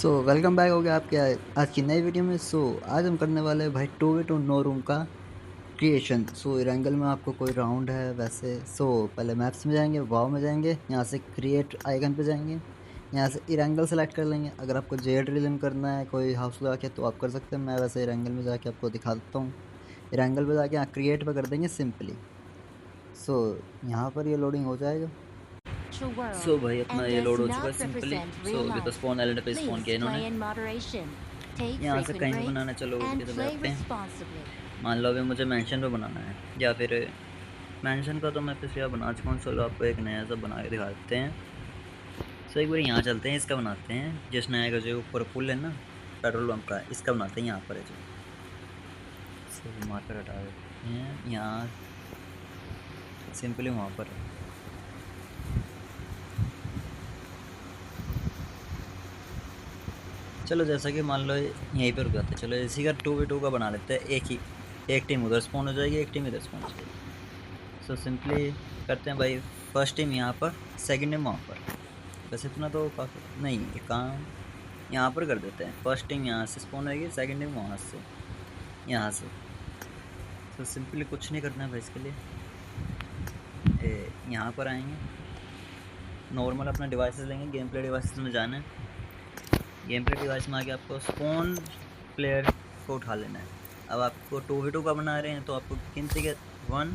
Welcome back हो गया आपके आज की नई वीडियो में। आज हम करने वाले हैं भाई 2v2 नो रूम का क्रिएशन। इरेंगल में आपको कोई राउंड है वैसे। पहले मैप्स में जाएंगे, वाव में जाएंगे, यहाँ से क्रिएट आइकन पे जाएंगे, यहाँ से इरेंगल सेलेक्ट कर लेंगे। अगर आपको जेड रिलीम करना है कोई हाउस लगा के तो आप कर सकते हैं। मैं वैसे इरेंगल में जाके आपको दिखा देता हूँ। इरेंगल पे जाके यहाँ क्रिएट पे कर देंगे सिंपली। यहाँ पर ये लोडिंग हो जाएगा। भाई अपना ये लोड हो चुका है सिंपली। अभी तो स्पॉन एलिड पे स्पॉन किया इन्होंने। यहाँ से कहीं भी बनाना, चलो इधर बैठते हैं। मान लो अभी मुझे मेंशन पे बनाना है, या फिर मेंशन का तो मैं पिछले बना चुका हूँ। चलो आपको एक नया सा बना के दिखा देते हैं। एक बार यहाँ चलते हैं, इसका बनाते हैं। जिस नया का जो ऊपर पुल है ना पेट्रोल पंप का, इसका बनाते हैं। यहाँ पर है जो मार्कर हटा देते हैं, यहाँ सिंपली वहाँ पर है। चलो जैसा कि मान लो यहीं पर रुक जाते हैं। चलो इसी का 2v2 का बना लेते हैं। एक टीम उधर स्पॉन हो जाएगी, एक टीम इधर स्पॉन हो जाएगी। सिंपली करते हैं भाई, फर्स्ट टीम यहाँ पर, सेकंड टीम वहाँ पर। बस इतना तो काफ़ी नहीं, एक काम यहाँ पर कर देते हैं। फर्स्ट टीम यहाँ से स्पॉन होगी, सेकंड टीम वहाँ से, यहाँ से। सिंपली कुछ नहीं करना है भाई इसके लिए। यहाँ पर आएंगे, नॉर्मल अपना डिवाइसेस लेंगे, गेम प्ले डिवाइसेस में जाना है। गेम प्ले डिवाइस में आके आपको स्पॉन प्लेयर को उठा लेना है। अब आपको 2v2 का बना रहे हैं तो आपको गिनती के 1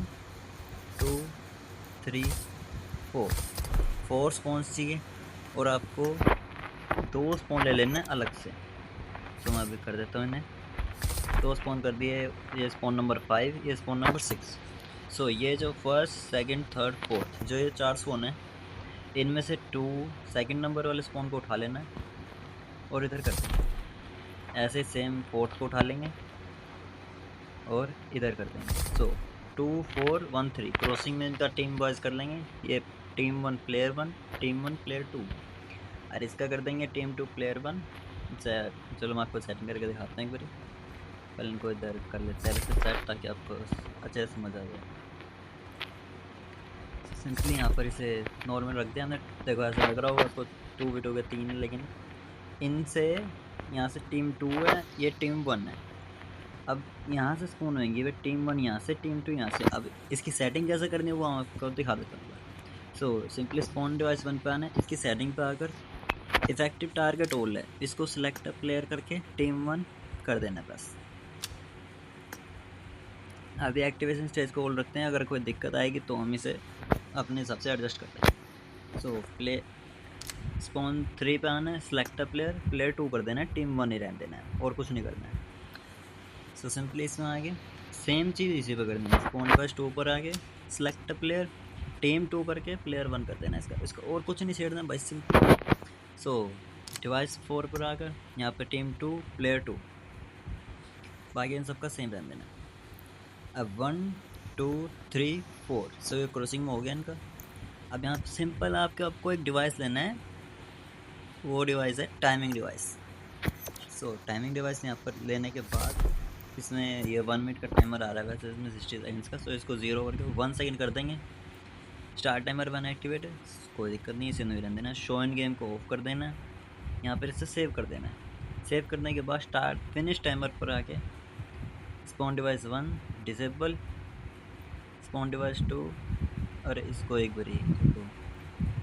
2 3 4 स्पॉन्स चाहिए, और आपको 2 स्पॉन ले लेना है अलग से। मैं अभी कर देता हूँ इन्हें। 2 स्पॉन कर दिए, ये स्पॉन नंबर 5, ये स्पॉन नंबर 6। ये जो फर्स्ट सेकंड थर्ड फोर्थ जो ये 4 स्पॉन है, इनमें से 2 सेकंड नंबर वाले स्पॉन को उठा लेना है और इधर कर देंगे। ऐसे सेम फोर्थ को उठा लेंगे और इधर कर देंगे। 2 4 1 3 क्रॉसिंग में इनका टीम वाइज कर लेंगे। ये टीम 1 प्लेयर 1, टीम 1 प्लेयर 2, और इसका कर देंगे टीम 2 प्लेयर 1। चलो मैं आपको सेटिंग करके दिखाता हूँ एक बार। पहले इनको इधर कर लेते हैं सेट, ताकि आपको अच्छे से समझ आ जाए। सिंपली यहाँ पर इसे नॉर्मल रख दिया हमने। देखो ऐसा लग रहा होगा आपको 2v2 के 3, लेकिन इनसे यहाँ से टीम 2 है, ये टीम 1 है। अब यहाँ से स्पून होंगी वे टीम 1 यहाँ से, टीम 2 यहाँ से। अब इसकी सेटिंग कैसे करनी है वो आपको दिखा देता हूँ। सिंपली स्पॉन डिवाइस 1 पे आना है। इसकी सेटिंग पे आकर इफेक्टिव टारगेट ऑल है, इसको सिलेक्ट प्लेयर करके टीम 1 कर देना बस। अभी एक्टिवेशन स्टेज को ऑल रखते हैं, अगर कोई दिक्कत आएगी तो हम इसे अपने हिसाब से एडजस्ट कर देंगे। प्ले स्पॉन 3 पे आना है, सिलेक्ट प्लेयर, प्लेयर 2 कर देना है, टीम 1 ही रहने देना है और कुछ नहीं करना है। सिंपली इसमें आगे सेम चीज़ इसी पे करनी है। स्पॉन डिवाइस 2 पर आगे सिलेक्ट प्लेयर, टीम 2 करके प्लेयर 1 कर देना है इसका और कुछ नहीं छेड़ना भाई, सिंपल। डिवाइस 4 पर आकर यहाँ पे टीम 2 प्लेयर 2, बाकी इन सबका सेम रहने देना है। अब 1 2 3 4 ये क्रॉसिंग में हो गया इनका। अब यहाँ पे सिंपल आपको एक डिवाइस लेना है, वो डिवाइस है टाइमिंग डिवाइस। टाइमिंग डिवाइस यहाँ पर लेने के बाद इसमें ये 1 मिनट का टाइमर आ रहा है, वैसे इसमें 60 सेकंड्स का। इसको 0 करके 1 सेकंड कर देंगे। स्टार्ट टाइमर 1 एक्टिवेट है, कोई दिक्कत नहीं, इसे नहीं रहने देना। शो इन गेम को ऑफ कर देना है, यहाँ पर इसे सेव कर देना है। सेव करने के बाद स्टार्ट फिनिश टाइमर पर आके spawn device 1 disable, spawn device 2, और इसको एक बारी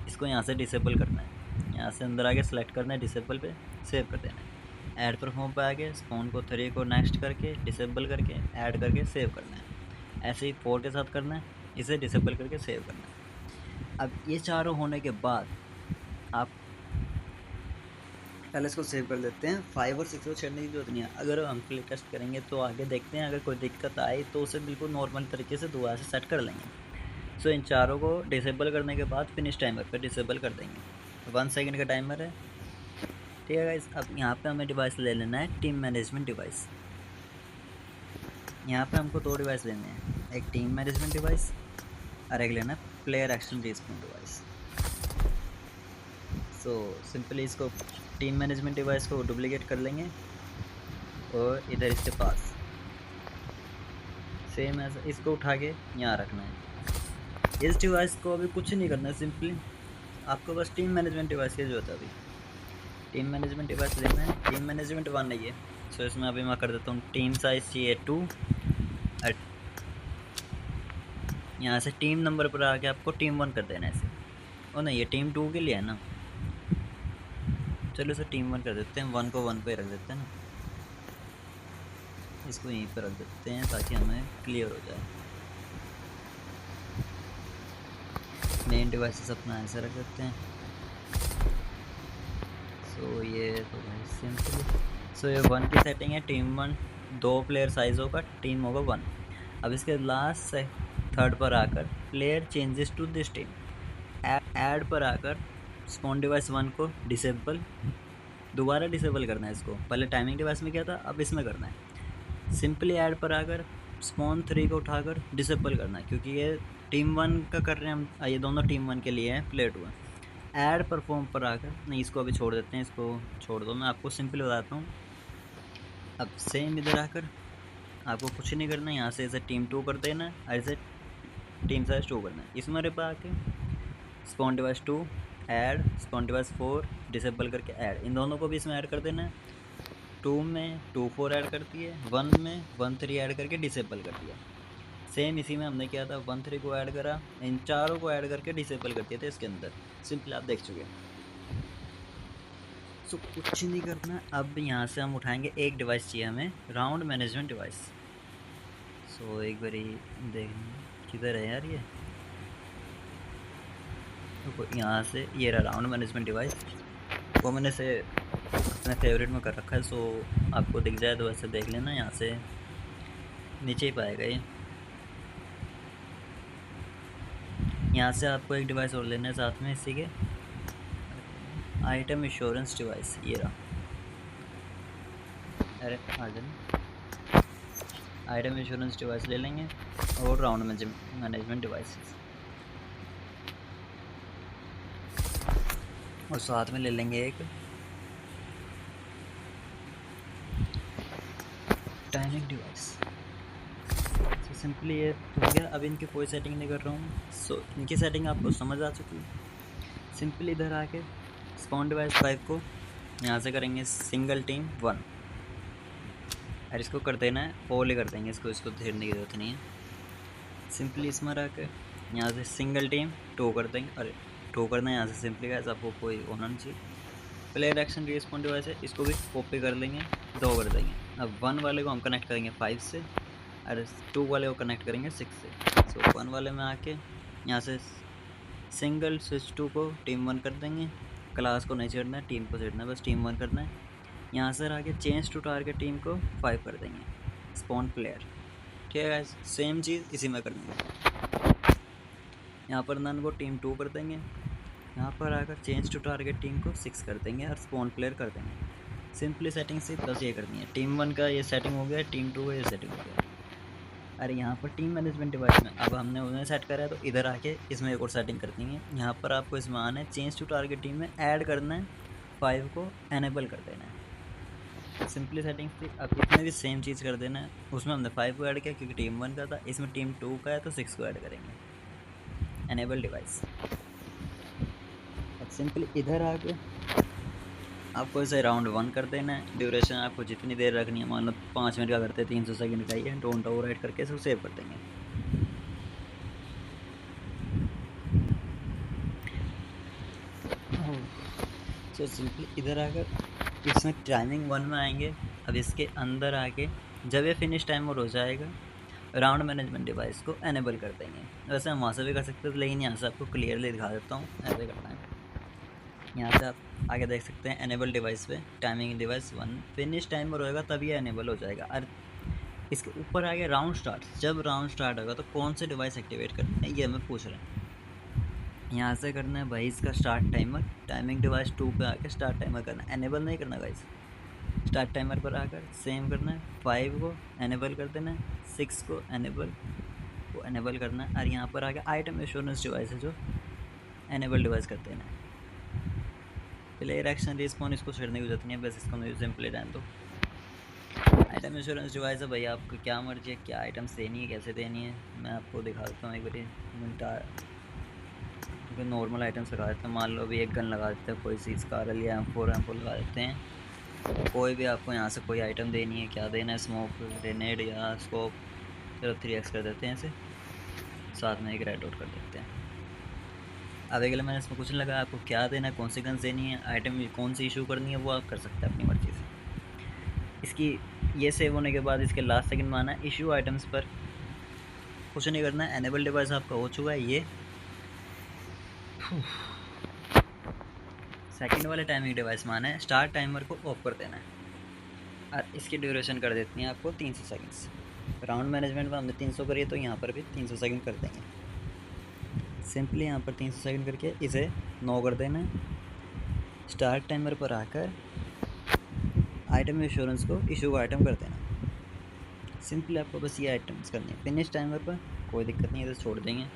इसको यहाँ से डिसेबल करना है। यहाँ से अंदर आके सेलेक्ट करना है, डिसेबल पे सेव कर देना है। ऐड परफॉर्म पे आके स्पॉन को 3 को नेक्स्ट करके डिसेबल करके ऐड करके सेव करना है। ऐसे ही 4 के साथ करना है, इसे डिसेबल करके सेव करना है। अब ये चारों होने के बाद आप पहले इसको सेव कर देते हैं। 5 और 6 को छेड़ने की जरूरत नहीं है। अगर हम क्लिक टेस्ट करेंगे तो आगे देखते हैं, अगर कोई दिक्कत आए तो उसे बिल्कुल नॉर्मल तरीके से दोबारा से सेट कर लेंगे। इन चारों को डिसेबल करने के बाद फिनिश टाइमर पर डिसेबल कर देंगे। 1 सेकंड का टाइमर है, ठीक है गाइस। अब यहाँ पे हमें डिवाइस ले लेना है टीम मैनेजमेंट डिवाइस। यहाँ पे हमको 2 डिवाइस लेने हैं, एक टीम मैनेजमेंट डिवाइस और एक लेना है player action response device. Simply इसको टीम मैनेजमेंट डिवाइस को डुप्लीकेट कर लेंगे और इधर इसके पास सेम ऐसा इसको उठा के यहाँ रखना है। इस डिवाइस को अभी कुछ नहीं करना है, सिंपली आपको बस टीम मैनेजमेंट डिवाइस की जरूरत है। अभी टीम मैनेजमेंट डिवाइस लेना है, टीम मैनेजमेंट 1 है ये। सो इसमें अभी मैं कर देता हूँ टीम साइज चाहिए 2। यहाँ से टीम नंबर पर आके आपको टीम 1 कर देना है ऐसे। ओ नहीं, ये टीम 2 के लिए है ना। चलो इसे टीम 1 कर देते हैं, 1 को 1 पे रख देते हैं ना, इसको यहीं पर रख देते हैं ताकि हमें क्लियर हो जाए। मेन डिवाइसेस अपना ऐसे रख देते हैं। सो ये तो भाई सिंपल। सो ये 1 की सेटिंग है, टीम 1 2 प्लेयर साइज होगा, टीम होगा 1। अब इसके लास्ट से थर्ड पर आकर player changes to this team, add पर आकर स्पॉन डिवाइस 1 को डिसेबल, दोबारा डिसेबल करना है इसको। पहले टाइमिंग डिवाइस में किया था, अब इसमें करना है। सिंपली ऐड पर आकर स्पॉन 3 को उठाकर डिसेबल करना है, क्योंकि ये टीम 1 का कर रहे हैं हम, ये दोनों टीम 1 के लिए हैं, प्लेयर 2 है। ऐड परफॉर्म पर आकर, नहीं इसको अभी छोड़ देते हैं, इसको छोड़ दो, मैं आपको सिंपल बताता हूँ। अब सेम इधर आकर आपको कुछ नहीं करना है, यहाँ से ऐसे टीम 2 कर देना है, ऐसे टीम साइज 2 करना है। इसमें पर आके spawn device 2 add, spawn device 4 disable करके ऐड, इन दोनों को भी इसमें ऐड कर देना है। 2 में 2 4 ऐड करती है, 1 में 1 3 ऐड करके डिसेबल कर दिया। सेम इसी में हमने किया था, 1 3 को ऐड करा, इन चारों को ऐड करके डिसेबल कर दिया था इसके अंदर। सिंपल आप देख चुके। सो कुछ नहीं करना। अब यहाँ से हम उठाएंगे एक डिवाइस चाहिए हमें, राउंड मैनेजमेंट डिवाइस। सो एक बारी देख किधर है यार ये, तो यहाँ से ये रहा राउंड मैनेजमेंट डिवाइस, वो मैंने से अपने फेवरेट में कर रखा है। सो आपको दिख जाए तो वैसे देख लेना, यहाँ से नीचे ही पाएगा ये। यहाँ से आपको एक डिवाइस और लेना है साथ में इसी के, आइटम इंश्योरेंस डिवाइस, ये रहा। अरे आ जाए, आइटम इंश्योरेंस डिवाइस ले लेंगे और राउंड मैनेजमेंट डिवाइस, और साथ में ले लेंगे एक टाइमिंग डिवाइस। तो सिंपली ये हो गया। अब इनकी कोई सेटिंग नहीं कर रहा हूँ। सो इनकी सेटिंग आपको समझ आ चुकी है। सिंपली इधर आके स्पॉन डिवाइस 5 को यहाँ से करेंगे सिंगल टीम 1, और इसको कर देना है ऑल ही कर देंगे, इसको धेरने की जरूरत नहीं है। सिंपली इसमें रख के यहाँ से सिंगल टीम 2 कर देंगे, अरे 2 करना है यहाँ से सिंपली गाइस, आपको कोई होना नहीं चाहिए। प्लेयर एक्शन रिस्पॉन डिवाइस है, इसको भी कॉपी कर लेंगे, 2 कर देंगे। अब 1 वाले को हम कनेक्ट करेंगे 5 से, और 2 वाले को कनेक्ट करेंगे 6 से। सो 1 वाले में आके यहाँ से सिंगल स्विच 2 को टीम 1 कर देंगे, क्लास को नहीं छेड़ना है, टीम को छेड़ना है, बस टीम 1 करना है। यहाँ से आके चेंज टू टारगेट टीम को 5 कर देंगे, स्पॉन प्लेयर। ठीक है गाइस, सेम चीज़ इसी में कर देंगे। यहाँ पर नन को टीम 2 कर देंगे, यहाँ पर आकर चेंज टू टारगेट टीम को 6 कर देंगे और स्पॉन प्लेयर कर देंगे। सिंपली सेटिंग से बस ये करनी है। टीम 1 का ये सेटिंग हो गया, टीम 2 का ये सेटिंग हो गया। अरे यहाँ पर टीम मैनेजमेंट डिवाइस में अब हमने उन्हें सेट करा है, तो इधर आके इसमें एक और सेटिंग कर देंगे। यहाँ पर आपको इसमें आना है, चेंज टू टारगेट टीम में ऐड करना है, 5 को एनेबल कर देना है। सिंपली सेटिंग थी। अब इसमें भी सेम चीज़ कर देना है। उसमें हमने 5 को ऐड किया क्योंकि टीम 1 का था, इसमें टीम 2 का है तो 6 को ऐड करेंगे, एनेबल डिवाइस। अब सिंपली इधर आके आपको इसे राउंड 1 कर देना है। ड्यूरेशन आपको जितनी देर रखनी है, मान लो 5 मिनट का करते हैं, 300 सेकंड का ही है। डोंट ओवरराइट करके इसको सेव कर देंगे। तो सिंपली इधर आकर इसमें टाइमिंग 1 में आएंगे। अब इसके अंदर आके जब ये फिनिश टाइमर हो जाएगा, राउंड मैनेजमेंट डिवाइस को एनेबल कर देंगे। वैसे हम वहाँ से भी कर सकते हैं, लेकिन यहाँ से आपको क्लियरली दिखा देता हूँ ऐसे करना है। यहाँ से आप आगे देख सकते हैं एनेबल डिवाइस पे टाइमिंग डिवाइस 1 फिनिश टाइमर होएगा तब ये एनेबल हो जाएगा। और इसके ऊपर आगे राउंड स्टार्ट, जब राउंड स्टार्ट होगा तो कौन से डिवाइस एक्टिवेट करना है ये हमें पूछ रहे हैं। यहाँ से करना है भाई इसका स्टार्ट टाइमर, टाइमिंग डिवाइस 2 पे आके स्टार्ट टाइमर करना है, एनेबल नहीं करना गाइस। स्टार्ट टाइमर पर आकर सेम करना है, 5 को एनेबल कर देना है, 6 को एनेबल करना है। और यहाँ पर आके आइटम एश्योरेंस डिवाइस है जो एनेबल डिवाइस कर देना है। प्लेयर एक्शन रिस्पॉन इसको छेड़ने की जरूरत नहीं है, बस इसको मुझे सिंपली रहने दो। आइटम इंश्योरेंस डिवाइस है भैया, आपको क्या मर्जी है, क्या आइटम्स देनी है, कैसे देनी है, मैं आपको दिखा देता हूँ एक बार। क्योंकि नॉर्मल आइटम्स लगा देते हैं। मान लो अभी एक गन लगा देते हैं, कोई सी स्कारल या M4 लगा देते हैं। कोई भी आपको यहाँ से कोई आइटम देनी है, क्या देना है, स्मोक ग्रेनेड या स्कोप, चलो 3x कर देते हैं इसे, साथ में एक रेड डॉट कर देते हैं। अब अगले मैंने इसमें कुछ नहीं लगा, आपको क्या देना है, कौन सी गन्स देनी है, आइटम कौन सी इशू करनी है, वो आप कर सकते हैं अपनी मर्ज़ी से। इसकी ये सेव होने के बाद इसके लास्ट सेकंड में आना है इशू आइटम्स पर, कुछ नहीं करना है। एनेबल डिवाइस आपका हो चुका है ये। सेकंड वाले टाइमिंग डिवाइस में आना है, स्टार्ट टाइमर को ऑफ कर देना है और इसकी ड्यूरेशन कर देती है आपको 300 सेकंड्स। राउंड मैनेजमेंट में हमने 300 करी है, तो यहाँ पर भी 300 सेकंड कर देंगे। सिंपली यहाँ पर 300 सेकंड करके इसे 9 कर देना है। स्टार्ट टाइमर पर आकर आइटम इंश्योरेंस को इशू आइटम कर देना। सिंपली आपको बस ये आइटम्स करनी है। फिनिश टाइमर पर कोई दिक्कत नहीं है, इसे छोड़ देंगे।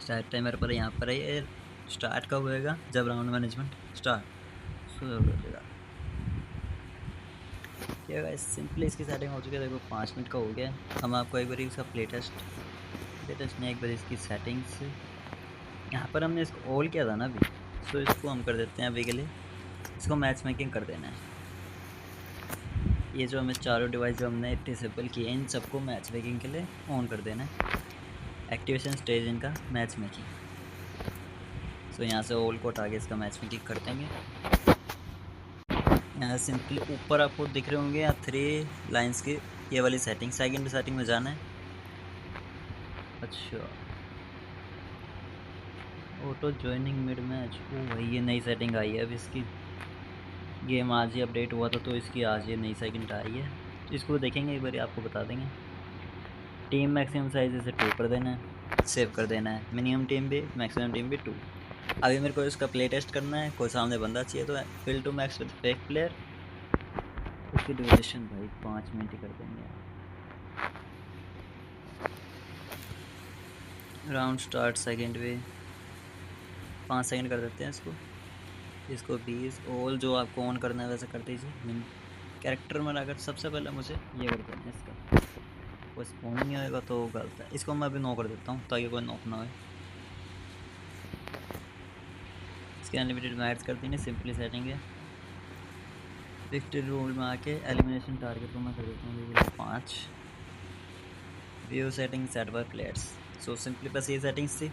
स्टार्ट टाइमर पर यहाँ पर ये स्टार्ट कब होएगा, जब राउंड मैनेजमेंट स्टार्ट शुरू कर देगा। क्या गाइस, सिंपली इसकी सेटिंग हो चुकी है। देखो 5 मिनट का हो गया। हम आपको एक बार इसका प्ले टेस्ट नहीं, एक बार इसकी सेटिंग्स, यहाँ पर हमने इसको ऑल किया था ना अभी, तो इसको हम कर देते हैं अभी के लिए, इसको मैच मेकिंग कर देना है। ये जो हमें चारों डिवाइस जो हमने डिसेबल किए इन सबको मैच मेकिंग के लिए ऑन कर देना है। एक्टिवेशन स्टेज इनका मैच मेकिंग। सो यहाँ से ऑल को हटा के इसका मैच मेकिंग कर देंगे। यहाँ सिंपली ऊपर आपको दिख रहे होंगे यहाँ 3 लाइंस की ये वाली सेटिंग, सेकंड सेटिंग में जाना है। अच्छा, ऑटो ज्वाइनिंग मिड मैच, ओ भाई ये नई सेटिंग आई है। अब इसकी गेम आज ही अपडेट हुआ था, तो इसकी आज ये नई सेटिंग आई है, तो इसको देखेंगे एक बार, आपको बता देंगे। टीम मैक्सिमम साइज इसे 2 कर देना है, सेव कर देना है। मिनिमम टीम भी, मैक्सिमम टीम भी 2। अभी मेरे को इसका प्ले टेस्ट करना है, कोई सामने बंदा चाहिए तो fill to max with fake player. इसकी ड्यूरेशन भाई 5 मिनट ही कर देंगे। राउंड स्टार्ट सेकंड पे 5 सेकंड कर देते हैं इसको 20। ऑल जो आपको ऑन करना है वैसे कर दीजिए। कैरेक्टर में अगर सबसे पहले मुझे ये कर देना है, इसका कोई स्पॉन नहीं होएगा तो गलत है। इसको मैं अभी नो कर देता हूँ ताकि कोई नॉक ना हो। इसके अनलिमिटेड मैच कर देंगे, सिंपली सेटिंग है। विक्ट्री रूल में आके एलिमिनेशन टारगेट को मैं कर देता हूँ 5। View setting set by players. So simply बस ये सेटिंग्स थी।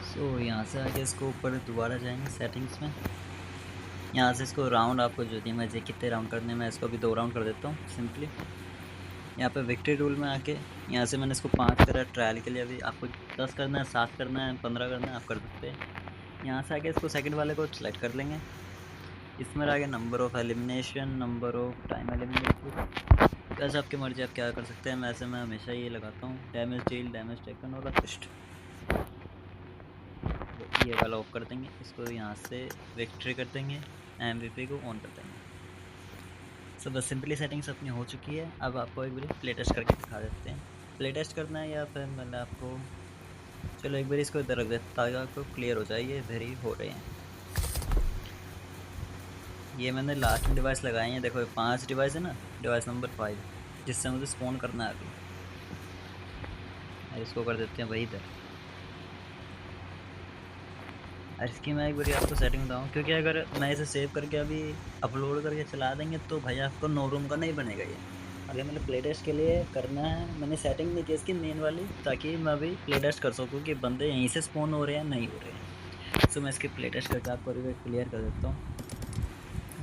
सो यहाँ से आके इसको ऊपर दोबारा जाएंगे सेटिंग्स में। यहाँ से इसको राउंड आपको जो दी मर्जी कितने राउंड करने में, इसको भी 2 राउंड कर देता हूँ सिंपली। यहाँ पे विक्ट्री रूल में आके यहाँ से मैंने इसको 5 करा ट्रायल के लिए। अभी आपको 10 करना है, 7 करना है, 15 करना है, आप कर सकते हैं। यहाँ से आके इसको सेकंड वाले को सिलेक्ट कर लेंगे। इसमें आगे number of elimination, number of time elimination, वैसे आपकी मर्जी, आप क्या कर सकते हैं। वैसे मैं हमेशा ये लगाता हूँ डैमेज डील, डैमेज टेकन और असिस्ट, ये वाला ऑफ कर देंगे। इसको यहाँ से विक्ट्री कर देंगे, MVP को ऑन कर देंगे। सो बस सिंपली सेटिंग्स अपनी हो चुकी है। अब आपको एक बार प्ले टेस्ट करके दिखा देते हैं। प्ले टेस्ट करना है या फिर मैंने आपको, चलो एक बार इसको इधर रख देता ताकि आपको क्लियर हो जाए ये वेरी हो रहे हैं। ये मैंने लास्ट में डिवाइस लगाई है, देखो 5 डिवाइस है ना, डिवाइस नंबर 5 जिससे मुझे स्पॉन करना है अभी। इसको कर देते हैं वही इधर। और इसकी मैं एक बार आपको सेटिंग बताऊँ, क्योंकि अगर मैं इसे सेव करके अभी अपलोड करके चला देंगे तो भाई आपको नो रूम का नहीं बनेगा ये। अगर मैंने प्ले टेस्ट के लिए करना है, मैंने सेटिंग नहीं की इसकी मेन वाली, ताकि मैं अभी प्ले टेस्ट कर सकूँ कि बंदे यहीं से स्पॉन हो रहे हैं नहीं हो रहे हैं। सो मैं इसकी प्ले टेस्ट करके आपको क्लियर कर देता हूँ।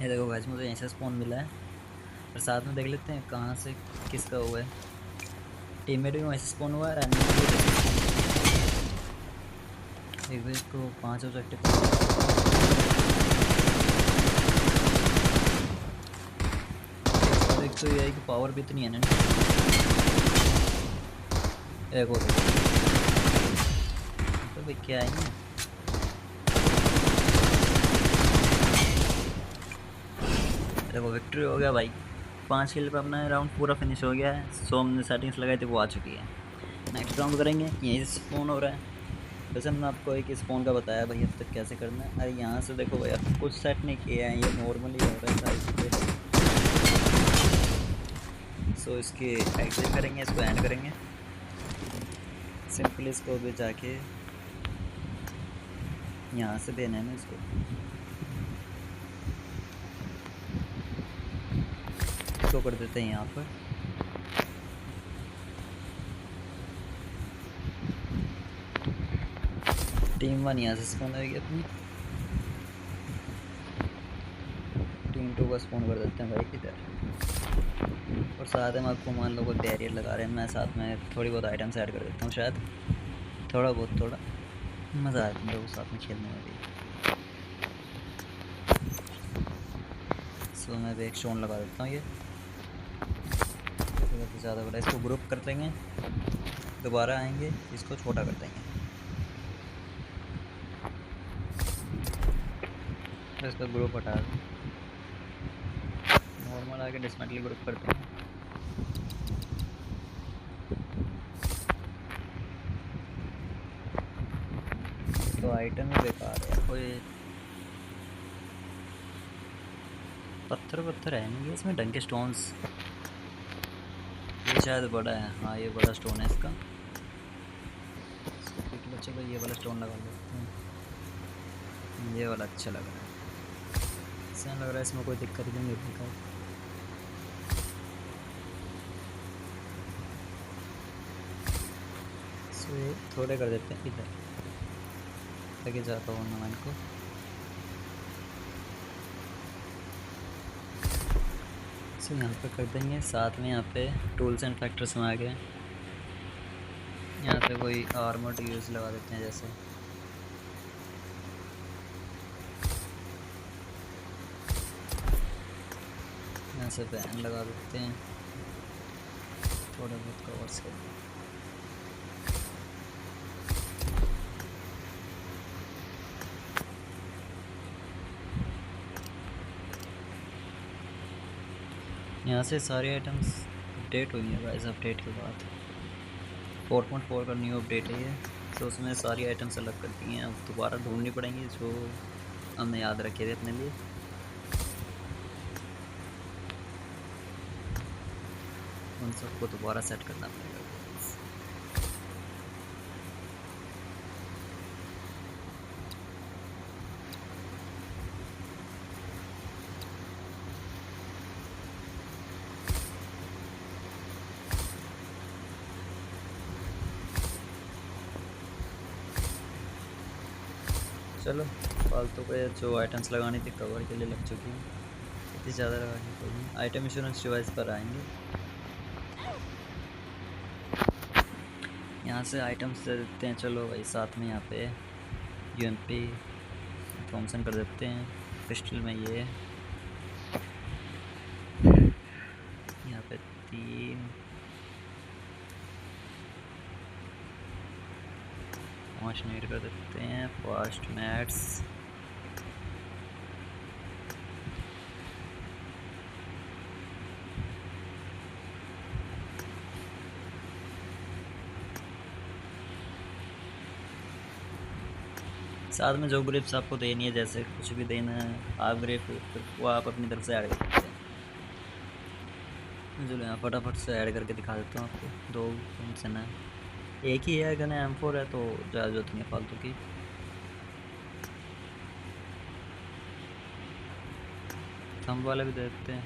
ये देखो गाइस, मुझे यहीं से स्पॉन मिला है, और साथ में देख लेते हैं कहाँ से किसका हुआ है। टीममेट भी वहीं से स्पॉन हुआ है, एक बार इसको 5 ऑब्जेक्टिव एक तो ये है कि पावर भी इतनी है ना। एक और तो भाई क्या है ना, देखो विक्ट्री हो गया भाई। 5 किल पर अपना राउंड पूरा फिनिश हो गया है। सो हमने सेटिंग्स लगाई थी वो आ चुकी है। नेक्स्ट राउंड करेंगे, यहीं से स्पॉन हो रहा है। वैसे मैंने आपको एक स्पॉन का बताया भाई अब तक कैसे करना है। अरे यहाँ से देखो भाई, आप कुछ सेट नहीं किया है, ये नॉर्मली हो रहा है साइज। सो इसकी एग्जिट करेंगे, इसको एंड करेंगे। सिंपल इसको भी जाके यहाँ से देना है ना इसको। इसको कर देते हैं यहाँ पर। टीम 1 यहाँ से स्पॉन आएगी अपनी। टीम 2 का स्पॉन कर देते हैं भाई इधर। और साथ में आपको मान लो कोई बैरियर लगा रहे हैं, मैं साथ में थोड़ी बहुत आइटम्स ऐड कर देता हूँ, शायद थोड़ा मज़ा आया तुम लोगों को साथ में खेलने में भी। सो मैं भी एक स्टोन लगा देता हूँ ये ज़्यादा बड़ा। इसको ग्रुप कर देंगे, दोबारा आएंगे इसको छोटा कर देंगे। तो इसका ग्रुप हटा दें, नॉर्मल आके डिस्मेंटली ग्रुप करते हैं। तो आइटम ही बेकार है, कोई पत्थर है नहीं इसमें ढंग के स्टोन्स। ये शायद बड़ा है, हाँ ये बड़ा स्टोन है इसका। बच्चे को ये वाला स्टोन लगा लेते हैं, ये वाला अच्छा लग रहा है। इसमें लग रहा है इसमें कोई दिक्कत नहीं है। सो ये थोड़े कर देते हैं इधर लगे जाता हूँ मैं इनको। सो यहाँ पे कर देंगे, साथ में यहाँ पे टूल्स एंड फैक्टर्स में आ गए। यहाँ पे कोई आर्मर्ड यूज़ लगा देते हैं, जैसे यहाँ से बैन लगा देते हैं, थोड़े बहुत कवर्स कर दें। यहाँ से सारी आइटम्स अपडेट हुई हैं गाइस। अपडेट के बाद 4.4 का न्यू अपडेट है ये। तो उसमें सारी आइटम्स अलग कर दी हैं, अब दोबारा ढूंढनी पड़ेंगी जो हमने याद रखे थे अपने लिए। उन सबको दोबारा सेट करना पड़ेगा। चलो फालतू के जो आइटम्स लगानी थी कवर के लिए लग चुकी हैं, इतनी ज़्यादा लगानी पड़ेगी। आइटम इंश्योरेंस डिवाइस पर आएंगे, यहाँ से आइटम्स दे देते हैं। चलो भाई साथ में यहाँ पे UMP थॉमसन कर देते हैं। पिस्टल में ये यहाँ पे 3 5 नीड कर देते हैं। फास्ट मैट्स साथ में जो ग्रिप्स आपको देनी है, जैसे कुछ भी देना है आप ग्रिप वो आप अपनी तरफ से ऐड कर सकते हैं। चलो यहाँ फटाफट से ऐड करके दिखा देता हूँ आपको। 2 से ना एक ही है, अगर M4 है तो ज़्यादा जरूरत नहीं है फालतू की। थंब वाले भी दे देते हैं,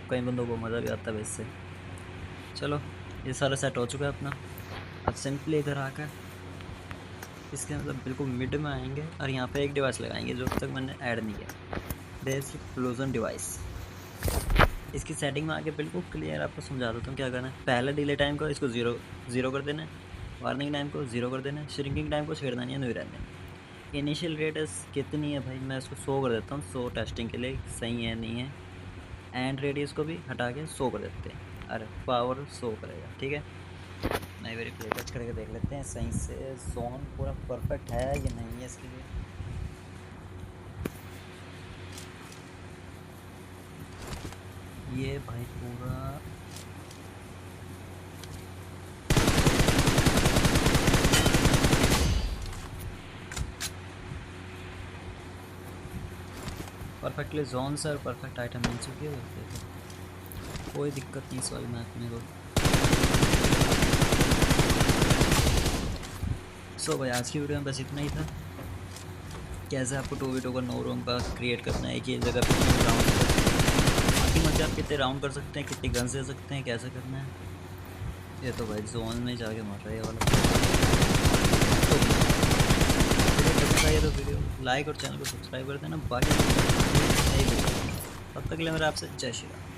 कई बंदों को मज़ा भी आता है वैसे। चलो ये सारा सेट हो चुका है अपना। अब सिंपली इधर आकर इसके मतलब बिल्कुल मिड में आएंगे और यहाँ पे एक डिवाइस लगाएंगे जो अब तक मैंने ऐड नहीं किया, बेसिक फ्लोजन डिवाइस। इसकी सेटिंग में आके बिल्कुल क्लियर आपको समझा देता हूँ क्या करना है। पहले डिले टाइम को इसको ज़ीरो कर देना है, वार्निंग टाइम को 0 कर देना है, श्रिंकिंग टाइम को छेड़ना नहीं है, नहीं रहने देना। इनिशियल रेडियस कितनी है भाई, मैं इसको 100 कर देता हूँ, 100 टेस्टिंग के लिए सही है नहीं है। एंड रेडियस को भी हटा के 100 कर देते हैं, अरे पावर 100 करेगा, ठीक है। मैं मेरी प्ले टच करके देख लेते हैं सही से जोन पूरा परफेक्ट है या नहीं है इसके लिए। ये भाई पूरा परफेक्टली जोन से और परफेक्ट आइटम मिल चुकी है, कोई दिक्कत नहीं इस वाली मैप में। सो भाई आज की वीडियो में बस इतना ही था। कैसे आपको 2v2 का नो रोम का क्रिएट करना है, कि जगह पे राउंड बाकी मत आप कितने राउंड कर सकते हैं, कितनी गन्स दे सकते हैं, कैसे करना है। ये तो भाई जोन में जाके मार रहा है ये वाला। तो वीडियो पसंद आई तो वीडियो लाइक और चैनल को सब्सक्राइब कर देना। बाकी नई वीडियो तब तक के लिए मेरा आपसे जय श्री राम।